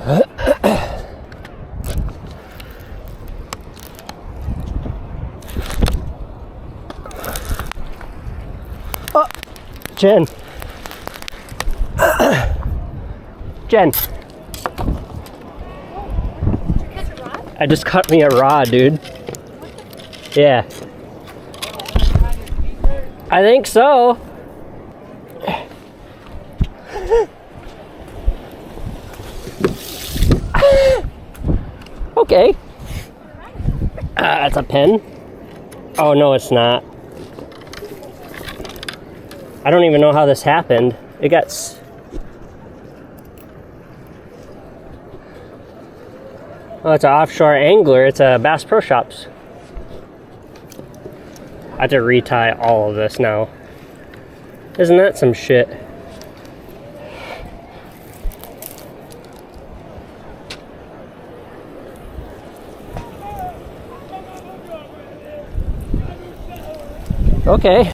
Oh, Jen. Jen. I just caught me a rod, dude. Yeah. I think so. Okay. It's a pen? Oh, no, it's not. I don't even know how this happened. It got... Oh, it's an offshore angler. It's a Bass Pro Shops. I have to retie all of this now. Isn't that some shit? Okay.